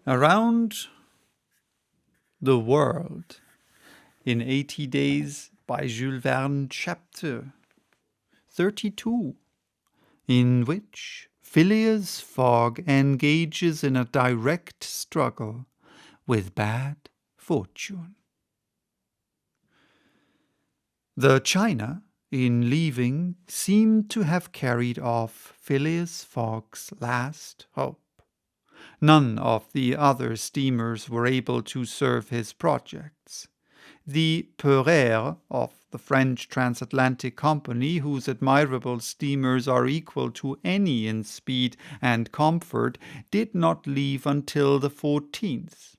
Around the World in 80 Days by Jules Verne, Chapter 32, in which Phileas Fogg engages in a direct struggle with bad fortune. The China, in leaving, seemed to have carried off Phileas Fogg's last hope. None of the other steamers were able to serve his projects. The Pereire of the French Transatlantic Company, whose admirable steamers are equal to any in speed and comfort, did not leave until the 14th.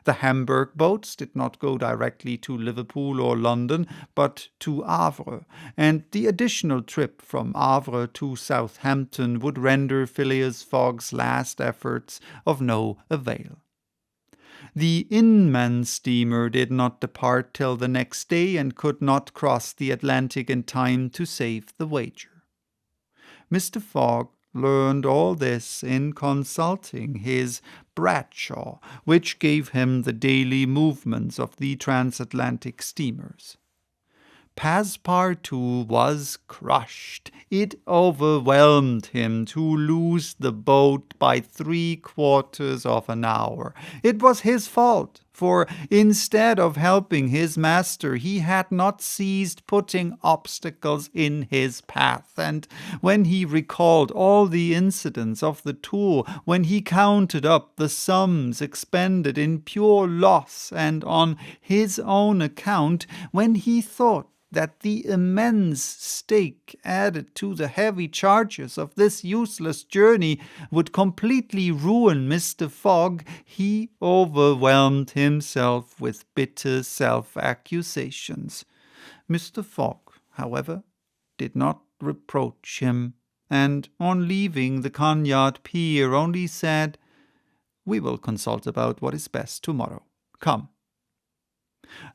The Hamburg boats did not go directly to Liverpool or London, but to Havre, and the additional trip from Havre to Southampton would render Phileas Fogg's last efforts of no avail. The Inman steamer did not depart till the next day and could not cross the Atlantic in time to save the wager. Mr. Fogg learned all this in consulting his Bradshaw, which gave him the daily movements of the transatlantic steamers. Passepartout was crushed. It overwhelmed him to lose the boat by 3/4 of an hour. It was his fault, for instead of helping his master, he had not ceased putting obstacles in his path. And when he recalled all the incidents of the tour, when he counted up the sums expended in pure loss and on his own account, when he thought that the immense stake added to the heavy charges of this useless journey would completely ruin Mr. Fogg, he overwhelmed himself with bitter self-accusations. Mr. Fogg, however, did not reproach him, and on leaving the Cunard pier only said, "We will consult about what is best tomorrow. Come."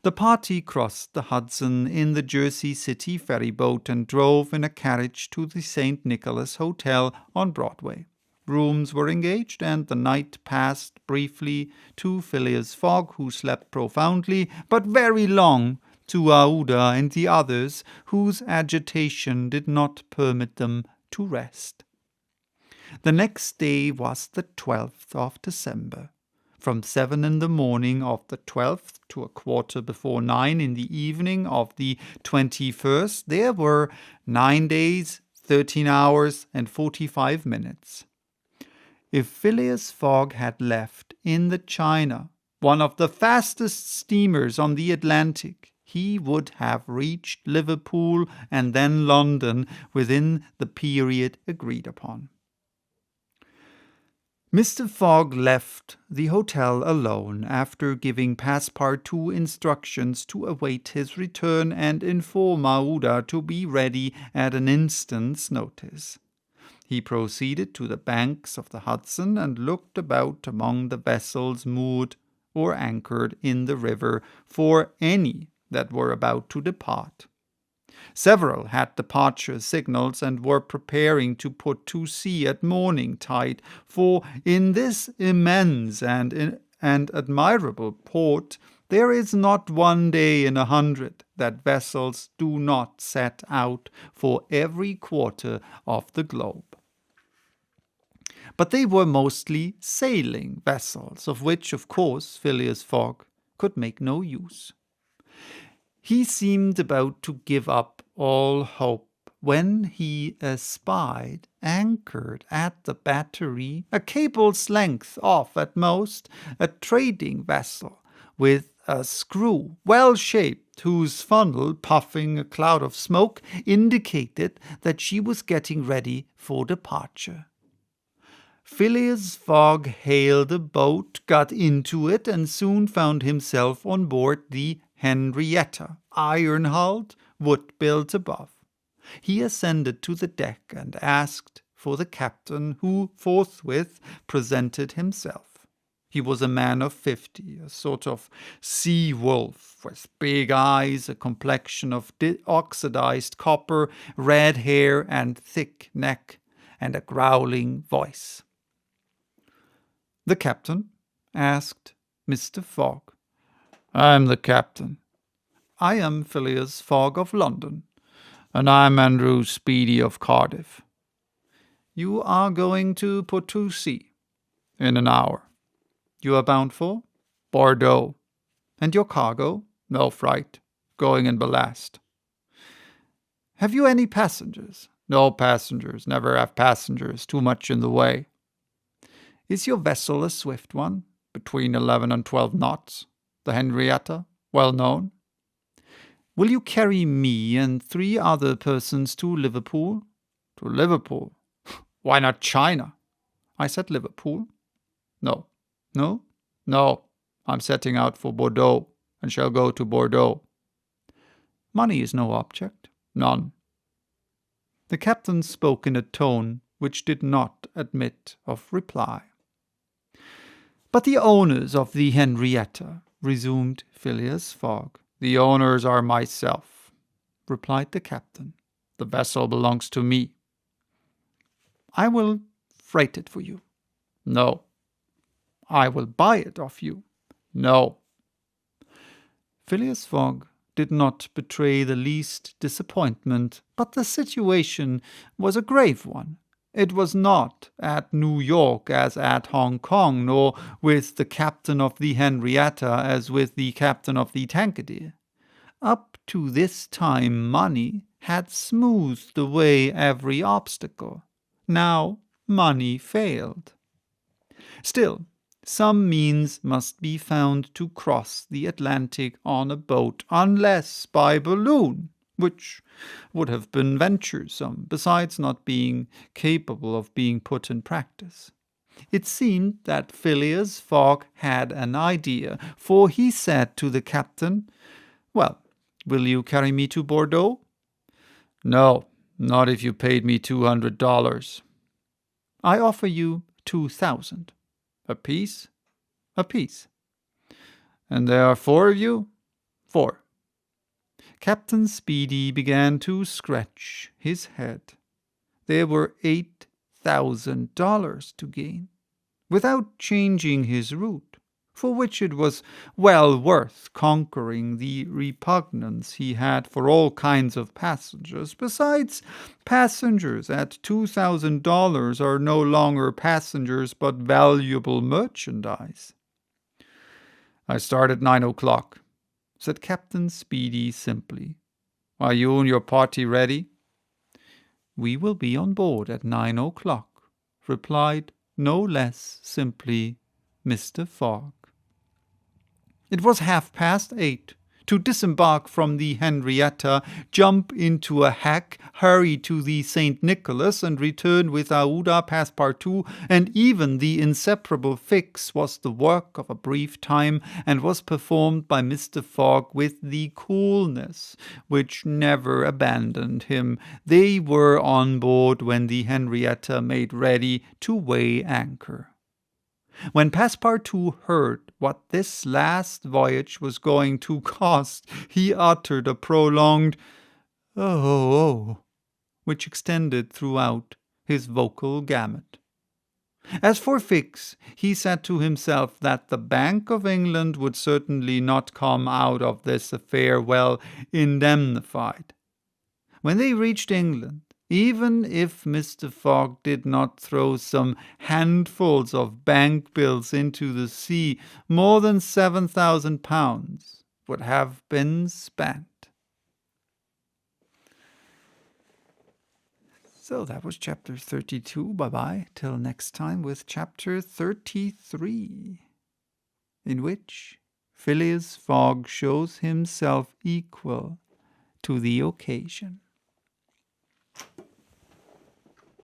The party crossed the Hudson in the Jersey City ferryboat and drove in a carriage to the St. Nicholas Hotel on Broadway. Rooms were engaged, and the night passed briefly to Phileas Fogg, who slept profoundly, but very long, to Aouda and the others, whose agitation did not permit them to rest. The next day was the 12th of December. From 7 in the morning of the 12th to 9:15 in the evening of the 21st, there were 9 days, 13 hours, and 45 minutes. If Phileas Fogg had left in the China, one of the fastest steamers on the Atlantic, he would have reached Liverpool and then London within the period agreed upon. Mr. Fogg left the hotel alone after giving Passepartout instructions to await his return and inform Aouda to be ready at an instant's notice. He proceeded to the banks of the Hudson and looked about among the vessels moored or anchored in the river for any that were about to depart. Several had departure signals and were preparing to put to sea at morning tide, for in this immense and admirable port there is not one day in 100 that vessels do not set out for every quarter of the globe. But they were mostly sailing vessels, of which, of course, Phileas Fogg could make no use. He seemed about to give up all hope when he espied, anchored at the battery, a cable's length off at most, a trading vessel with a screw well-shaped, whose funnel, puffing a cloud of smoke, indicated that she was getting ready for departure. Phileas Fogg hailed a boat, got into it, and soon found himself on board the Henrietta, iron-hulled, wood-built above. He ascended to the deck and asked for the captain, who forthwith presented himself. He was a man of 50, a sort of sea-wolf, with big eyes, a complexion of oxidized copper, red hair and thick neck, and a growling voice. The captain, asked Mr. Fogg. "I am the captain." "I am Phileas Fogg of London." "And I am Andrew Speedy of Cardiff." "You are going to put to sea?" "In an hour." "You are bound for?" "Bordeaux." "And your cargo?" "No fright. Going in ballast." "Have you any passengers?" "No passengers. Never have passengers. Too much in the way." "Is your vessel a swift one?" "Between 11 and 12 knots. The Henrietta, well known." "Will you carry me and 3 other persons to Liverpool?" "To Liverpool? Why not China?" "I said Liverpool." "No." "No?" "No. I'm setting out for Bordeaux, and shall go to Bordeaux." "Money is no object?" "None." The captain spoke in a tone which did not admit of reply. "But the owners of the Henrietta," resumed Phileas Fogg. "The owners are myself," replied the captain. "The vessel belongs to me." "I will freight it for you." "No." "I will buy it of you." "No." Phileas Fogg did not betray the least disappointment, but the situation was a grave one. It was not at New York as at Hong Kong, nor with the captain of the Henrietta as with the captain of the Tankady. Up to this time money had smoothed away every obstacle. Now money failed. Still, some means must be found to cross the Atlantic on a boat, unless by balloon, which would have been venturesome, besides not being capable of being put in practice. It seemed that Phileas Fogg had an idea, for he said to the captain, "Well, will you carry me to Bordeaux?" "No, not if you paid me $200. "I offer you 2,000. "A piece?" "A piece." "And there are 4 of you?" "4." Captain Speedy began to scratch his head. There were $8,000 to gain, without changing his route, for which it was well worth conquering the repugnance he had for all kinds of passengers. Besides, passengers at $2,000 are no longer passengers but valuable merchandise. "I start at 9 o'clock. said Captain Speedy simply. "Are you and your party ready?" "We will be on board at 9 o'clock, replied no less simply Mr. Fogg. It was 8:30. To disembark from the Henrietta, jump into a hack, hurry to the St. Nicholas, and return with Aouda, Passepartout, and even the inseparable Fix was the work of a brief time, and was performed by Mr. Fogg with the coolness which never abandoned him. They were on board when the Henrietta made ready to weigh anchor. When Passepartout heard what this last voyage was going to cost, he uttered a prolonged "oh," which extended throughout his vocal gamut. As for Fix, he said to himself that the Bank of England would certainly not come out of this affair well indemnified. When they reached England, even if Mr. Fogg did not throw some handfuls of bank bills into the sea, more than £7,000 would have been spent. So that was chapter 32. Bye-bye. Till next time with chapter 33, in which Phileas Fogg shows himself equal to the occasion.